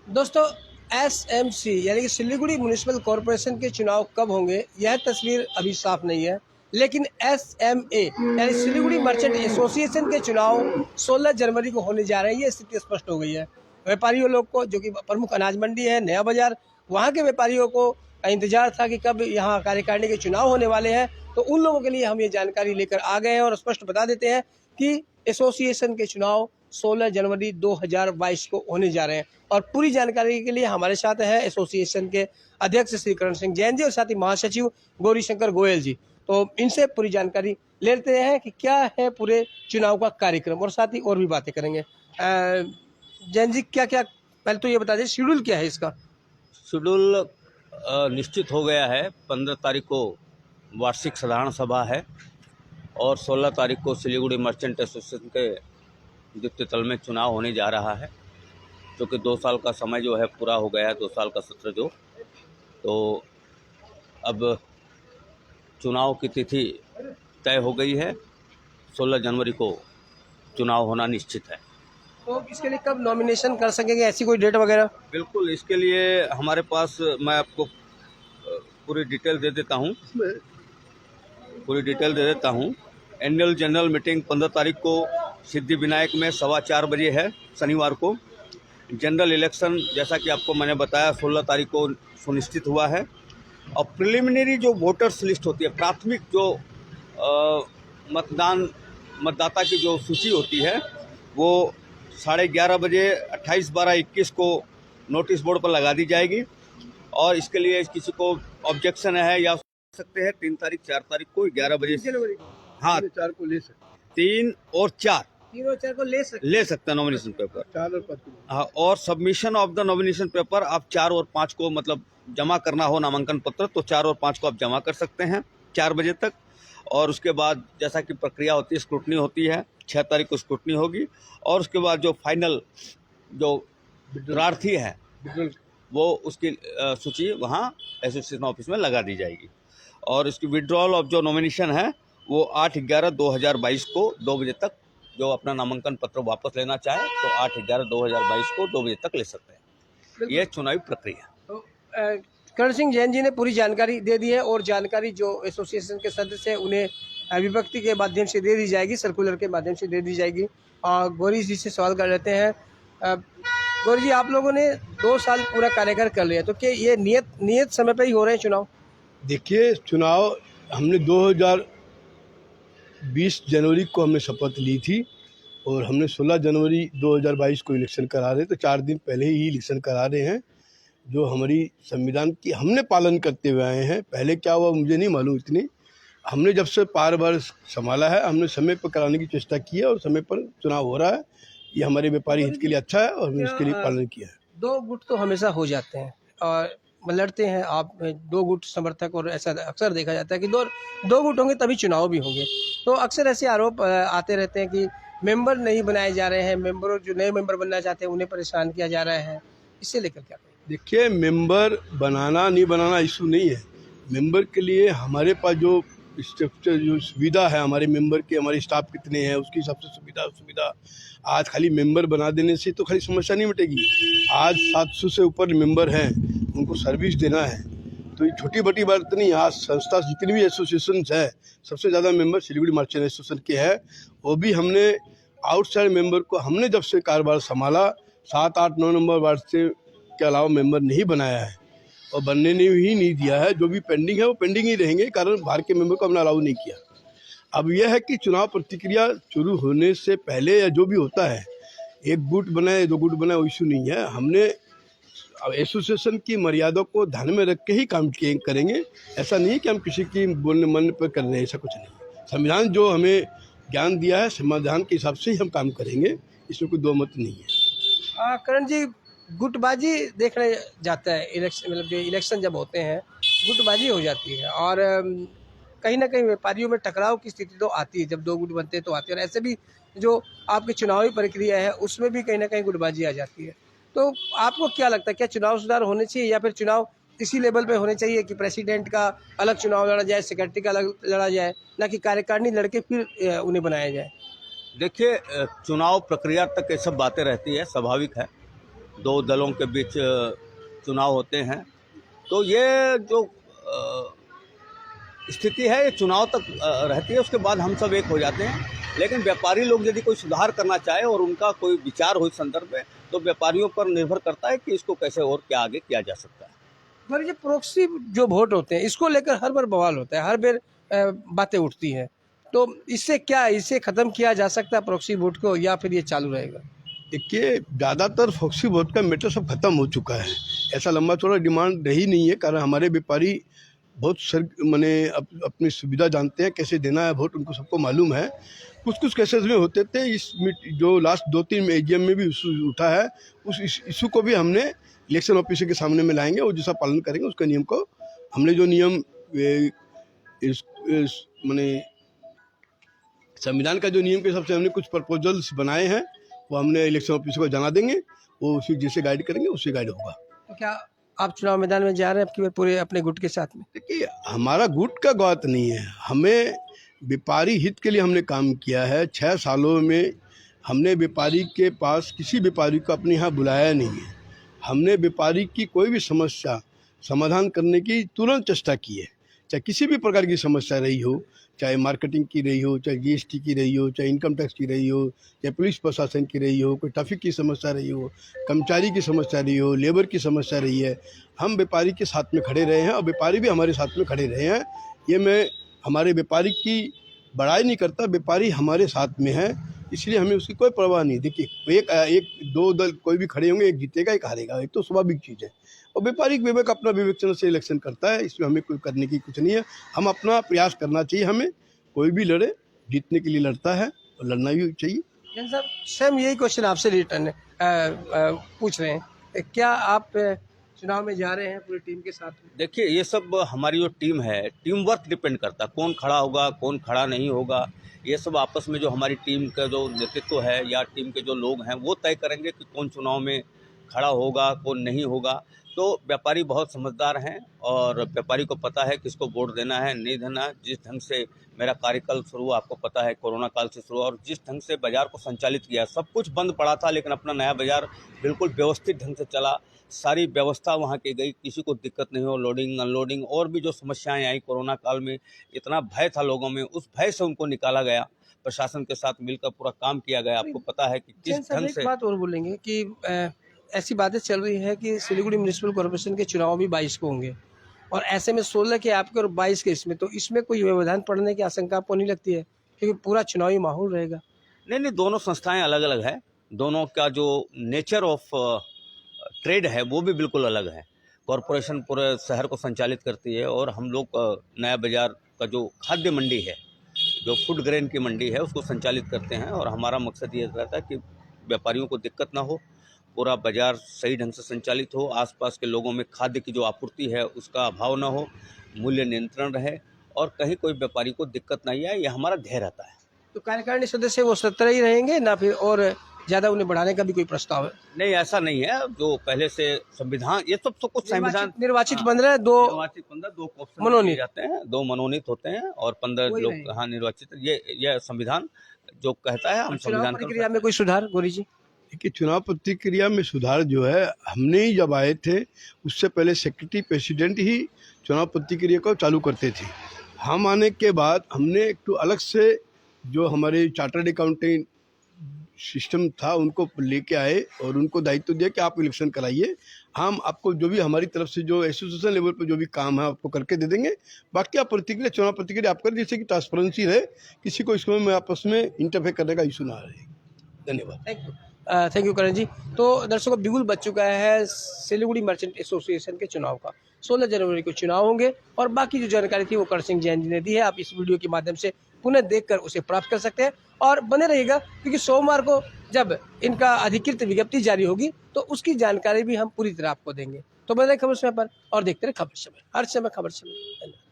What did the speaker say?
दोस्तों, एसएमसी यानी कि सिलीगुड़ी म्युनिसिपल कॉरपोरेशन के चुनाव कब होंगे यह तस्वीर अभी साफ नहीं है, लेकिन एसएमए यानी सिलीगुड़ी मर्चेंट एसोसिएशन के चुनाव 16 जनवरी को होने जा रहे हैं। ये स्थिति स्पष्ट हो गई है। व्यापारियों लोग को, जो कि प्रमुख अनाज मंडी है नया बाजार, वहाँ के व्यापारियों को इंतजार था कि कब यहाँ कार्यकारिणी के चुनाव होने वाले हैं। तो उन लोगों के लिए हम ये जानकारी लेकर आ गए हैं और स्पष्ट बता देते हैं कि एसोसिएशन के चुनाव 16 जनवरी 2022 को होने जा रहे हैं। और पूरी जानकारी के लिए हमारे साथ है एसोसिएशन के अध्यक्ष श्री करण सिंह जैन जी और साथ ही महासचिव गौरी शंकर गोयल जी। तो इनसे पूरी जानकारी लेते हैं कि क्या है पूरे चुनाव का कार्यक्रम, और साथ ही और भी बातें करेंगे। जैन जी, क्या क्या पहले तो ये बता दें, शेड्यूल क्या है इसका? शेड्यूल निश्चित हो गया है। 15 तारीख को वार्षिक साधारण सभा है और 16 तारीख को सिलीगुड़ी मर्चेंट एसोसिएशन के द्वितीय तल में चुनाव होने जा रहा है, जो कि 2 साल का समय जो है पूरा हो गया है, 2 साल का सत्र जो। तो अब चुनाव की तिथि तय हो गई है, 16 जनवरी को चुनाव होना निश्चित है। तो इसके लिए कब नॉमिनेशन कर सकेंगे, ऐसी कोई डेट वगैरह? बिल्कुल, इसके लिए हमारे पास, मैं आपको पूरी डिटेल दे देता हूँ। एनुअल जनरल मीटिंग 15 तारीख को सिद्धि विनायक में 4:15 बजे है, शनिवार को। जनरल इलेक्शन, जैसा कि आपको मैंने बताया, 16 तारीख को सुनिश्चित हुआ है। और प्रिलिमिनरी जो वोटर्स लिस्ट होती है, प्राथमिक जो मतदाता की जो सूची होती है, वो 11:30 बजे 28/12/21 को नोटिस बोर्ड पर लगा दी जाएगी। और इसके लिए किसी को ऑब्जेक्शन है या सकते हैं 3 तारीख 4 तारीख को 11 बजे। हाँ, 4 को ले सकते, 3 और 4 को ले सकते हैं नॉमिनेशन पेपर। 4 और 5 हाँ, और submission of the nomination paper आप 4 और 5 को, मतलब जमा करना हो नामांकन पत्र, तो 4 और 5 को आप जमा कर सकते हैं 4 बजे तक। और उसके बाद जैसा कि प्रक्रिया होती है, स्क्रूटनी होती है, 6 तारीख को स्क्रूटनी होगी। और उसके बाद जो फाइनल जो प्रार्थी है वो उसकी सूची वहाँ एसोसिएशन ऑफिस में लगा दी जाएगी। और इसकी विड्रॉल ऑफ जो नॉमिनेशन है वो 8/11/2022 को 2 बजे तक, जो अपना नामांकन पत्र वापस लेना चाहे तो 8/11/2022 को 2 बजे तक ले सकते हैं। ये चुनावी प्रक्रिया। तो करण सिंह जैन जी ने पूरी जानकारी दे दी है, और जानकारी जो एसोसिएशन के सदस्य हैं उन्हें विभक्ति के माध्यम से दे दी जाएगी, सर्कुलर के माध्यम से दे दी जाएगी। और गौरी जी से सवाल कर लेते हैं। गौरी जी, आप लोगों ने 2 साल पूरा कार्यकाल कर लिया, तो क्या ये नियत समय पे ही हो रहे हैं चुनाव? देखिए, चुनाव हमने 2020 जनवरी को हमने शपथ ली थी और हमने 16 जनवरी 2022 को इलेक्शन करा रहे, तो 4 दिन पहले ही इलेक्शन करा रहे हैं, जो हमारी संविधान की हमने पालन करते हुए आए हैं। पहले क्या हुआ मुझे नहीं मालूम इतनी, हमने जब से बार संभाला है, हमने समय पर कराने की चेष्टा की है और समय पर चुनाव हो रहा है। ये हमारे व्यापारी हित के लिए अच्छा है और हमने इसके लिए पालन किया है। 2 गुट तो हमेशा हो जाते हैं और लड़ते हैं आप, 2 गुट समर्थक, और ऐसा अक्सर देखा जाता है कि दो गुट होंगे तभी चुनाव भी होंगे। तो अक्सर ऐसे आरोप आते रहते हैं कि मेंबर नहीं बनाए जा रहे हैं, मेंबर जो नए मेंबर बनना चाहते हैं उन्हें परेशान किया जा रहा है। इससे लेकर क्या कहें? देखिए, मेंबर बनाना नहीं बनाना इशू नहीं है। मेंबर के लिए हमारे पास जो स्ट्रक्चर, जो सुविधा है, हमारे मेंबर के, हमारे स्टाफ कितने हैं उसकी सबसे सुविधा आज खाली मेंबर बना देने से तो खाली समस्या नहीं मिटेगी। आज 700 से ऊपर मेंबर हैं, उनको सर्विस देना है, तो ये छोटी बड़ी बात नहीं। आज संस्था जितनी भी एसोसिएशन है, सबसे ज़्यादा मेंबर सिलीगुड़ी मर्चेंट एसोसिएशन के हैं। वो भी हमने आउटसाइड मेंबर को, हमने जब से कारोबार संभाला 7, 8, 9 नंबर वार्ड से के अलावा मेंबर नहीं बनाया है और बनने ने ही नहीं दिया है। जो भी पेंडिंग है वो पेंडिंग ही रहेंगे, कारण बाहर के मेंबर को हमने अलाउ नहीं किया। अब यह है कि चुनाव प्रतिक्रिया शुरू होने से पहले या जो भी होता है, 1 गुट बनाए 2 गुट बनाए, वो इशू नहीं है। हमने एसोसिएशन की मर्यादा को ध्यान में रख के ही काम करेंगे। ऐसा नहीं है कि हम किसी की बोलने मन पर कर रहे हैं, ऐसा कुछ नहीं। संविधान जो हमें ज्ञान दिया है, संविधान के हिसाब से ही हम काम करेंगे, इसमें कोई दो मत नहीं है। करण जी, गुटबाजी देखने जाता है इलेक्शन, मतलब जो इलेक्शन जब होते हैं गुटबाजी हो जाती है, और कहीं ना कहीं व्यापारियों में टकराव की स्थिति तो आती है। जब 2 गुट बनते हैं तो आती है, और ऐसे भी जो आपकी चुनावी प्रक्रिया है उसमें भी कहीं ना कहीं गुटबाजी आ जाती है। तो आपको क्या लगता है, क्या चुनाव सुधार होने चाहिए, या फिर चुनाव इसी लेवल पे होने चाहिए कि प्रेसिडेंट का अलग चुनाव लड़ा जाए, सेक्रेटरी का अलग लड़ा जाए, ना कि कार्यकारिणी लड़के फिर उन्हें बनाया जाए? देखिए, चुनाव प्रक्रिया तक ये सब बातें रहती है, स्वाभाविक है। दो दलों के बीच चुनाव होते हैं। तो ये जो स्थिति है ये चुनाव तक रहती है, उसके बाद हम सब एक हो जाते हैं। लेकिन व्यापारी लोग यदि कोई सुधार करना चाहे और उनका कोई विचार हो इस संदर्भ में, तो व्यापारियों पर निर्भर करता है कि इसको कैसे और क्या आगे किया जा सकता है। पर ये प्रोक्सी जो वोट होते हैं इसको लेकर हर बार बवाल होता है, हर बार बातें उठती हैं। तो इससे क्या, इसे ख़त्म किया जा सकता है प्रोक्सी वोट को, या फिर ये चालू रहेगा? देखिए, ज़्यादातर फॉक्सी वोट का मैटर सब खत्म हो चुका है। ऐसा लंबा चौड़ा डिमांड रही नहीं है, कारण हमारे व्यापारी बहुत अपनी सुविधा जानते हैं, कैसे देना है वोट उनको सबको मालूम है। कुछ केसेस में होते थे, जो लास्ट 2-3 एजीएम में भी इशू उठा है, उस इशू को भी हमने इलेक्शन ऑफिसर के सामने में लाएंगे और जैसा पालन करेंगे उसका नियम को, हमने जो नियम संविधान का जो नियम के हिसाब से हमने कुछ प्रपोजल्स बनाए हैं वो हमने इलेक्शन ऑफिसर को जना देंगे, वो उसी जैसे गाइड करेंगे उससे गाइड होगा। तो क्या आप चुनाव मैदान में जा रहे हैं आपकी पूरे अपने गुट के साथ में? देखिए, हमारा गुट का बात नहीं है, हमें व्यापारी हित के लिए हमने काम किया है। 6 सालों में हमने व्यापारी के पास किसी व्यापारी को अपने यहाँ बुलाया नहीं है। हमने व्यापारी की कोई भी समस्या समाधान करने की तुरंत चेष्टा की है, चाहे किसी भी प्रकार की समस्या रही हो, चाहे मार्केटिंग की रही हो, चाहे जीएसटी की रही हो, चाहे इनकम टैक्स की रही हो, चाहे पुलिस प्रशासन की रही हो, कोई ट्रैफिक की समस्या रही हो, कर्मचारी की समस्या रही हो, लेबर की समस्या रही है। हम व्यापारी के साथ में खड़े रहे हैं और व्यापारी भी हमारे साथ में खड़े रहे हैं। ये मैं हमारे व्यापारी की बड़ाई नहीं करता, व्यापारी हमारे साथ में है, इसलिए हमें उसकी कोई परवाह नहीं। देखिए, एक दो दल कोई भी खड़े होंगे, एक जीतेगा एक हारेगा, एक तो स्वाभाविक चीज़ है। और व्यापारी विवेक अपना विवेचना से इलेक्शन करता है, इसमें हमें कोई करने की कुछ नहीं है। हम अपना प्रयास करना चाहिए, हमें कोई भी लड़े जीतने के लिए लड़ता है और लड़ना भी चाहिए। जैन साहब, सेम यही क्वेश्चन आपसे रिटर्न पूछ रहे हैं, क्या आप चुनाव में जा रहे हैं पूरी टीम के साथ में? देखिए, ये सब हमारी जो टीम है, टीम वर्क डिपेंड करता है, कौन खड़ा होगा कौन खड़ा नहीं होगा, ये सब आपस में जो हमारी टीम का जो नेतृत्व है या टीम के जो लोग हैं वो तय करेंगे कि कौन चुनाव में खड़ा होगा कौन नहीं होगा। तो व्यापारी बहुत समझदार हैं और व्यापारी को पता है किसको वोट देना है नहीं देना है। जिस ढंग से मेरा कार्यकाल शुरू, आपको पता है कोरोना काल से शुरू, और जिस ढंग से बाज़ार को संचालित किया, सब कुछ बंद पड़ा था लेकिन अपना नया बाज़ार बिल्कुल व्यवस्थित ढंग से चला, सारी व्यवस्था वहाँ की गई, किसी को दिक्कत नहीं हो, लोडिंग अनलोडिंग और भी जो समस्याएं आई कोरोना काल में, इतना भय था लोगों में, उस भय से उनको निकाला गया, प्रशासन के साथ मिलकर पूरा काम किया गया। आपको पता है कि किस ढंग से। एक बात और बोलेंगे कि ऐसी बातें चल रही है कि सिलीगुड़ी म्यूनिसिपल कॉर्पोरेशन के चुनाव भी 22 को होंगे, और ऐसे में 16 के आपके और 22 के इसमें, तो इसमें कोई व्यवधान पड़ने की आशंका आपको नहीं लगती है, क्योंकि पूरा चुनावी माहौल रहेगा? नहीं, दोनों संस्थाएं अलग अलग है, दोनों का जो नेचर ऑफ ट्रेड है वो भी बिल्कुल अलग है। कॉरपोरेशन पूरे शहर को संचालित करती है और हम लोग नया बाज़ार का जो खाद्य मंडी है, जो फूड ग्रेन की मंडी है, उसको संचालित करते हैं। और हमारा मकसद ये रहता है कि व्यापारियों को दिक्कत ना हो, पूरा बाज़ार सही ढंग से संचालित हो, आसपास के लोगों में खाद्य की जो आपूर्ति है उसका अभाव ना हो, मूल्य नियंत्रण रहे और कहीं कोई व्यापारी को दिक्कत नहीं आए, ये हमारा ध्येय रहता है। तो कार्यकारिणी सदस्य वो 17 ही रहेंगे ना, फिर और ज़्यादा उन्हें बढ़ाने का भी कोई प्रस्ताव है? नहीं, ऐसा नहीं है। जो पहले से संविधान, ये सब तो कुछ संविधान निर्वाचित 15, 2 निर्वाचित 15, 2 ऑप्शन मनोनीत जाते हैं, 2 मनोनीत होते हैं और 15 लोग हाँ निर्वाचित। ये संविधान जो कहता है, हम संविधान प्रक्रिया में कोई सुधार गौरी जी? देखिए, चुनाव प्रक्रिया में सुधार जो है, हमने ही जब आए थे उससे पहले सेक्रेटरी प्रेसिडेंट ही चुनाव प्रक्रिया को चालू करते थे। हम आने के बाद हमने एक तो अलग से जो हमारे चार्टर्ड अकाउंटेंट सिस्टम था उनको लेके आए और उनको दायित्व दिया कि आप इलेक्शन कराइए, हम आपको जो भी हमारी तरफ से जो एसोसिएशन लेवल पर जो भी काम है आपको करके दे देंगे, बाकी आप प्रतिक्रिया चुनाव प्रतिक्रिया आप कर, जैसे कि ट्रांसपेरेंसी रहे, किसी को इसमें आपस में इंटरफेयर करने का इशू ना रहे। धन्यवाद। थैंक यू करण जी। तो दर्शकों, बिगुल बच चुका है सिलीगुड़ी मर्चेंट एसोसिएशन के चुनाव का। 16 जनवरी को चुनाव होंगे और बाकी जो जानकारी थी वो करण सिंह जैन जी ने दी है। आप इस वीडियो के माध्यम से पुनः देखकर उसे प्राप्त कर सकते हैं और बने रहिएगा, क्योंकि सोमवार को जब इनका अधिकृत विज्ञप्ति जारी होगी तो उसकी जानकारी भी हम पूरी तरह आपको देंगे। तो बने रहिए खबर समय पर और देखते रहे खबर समय, हर समय खबर समय। धन्यवाद।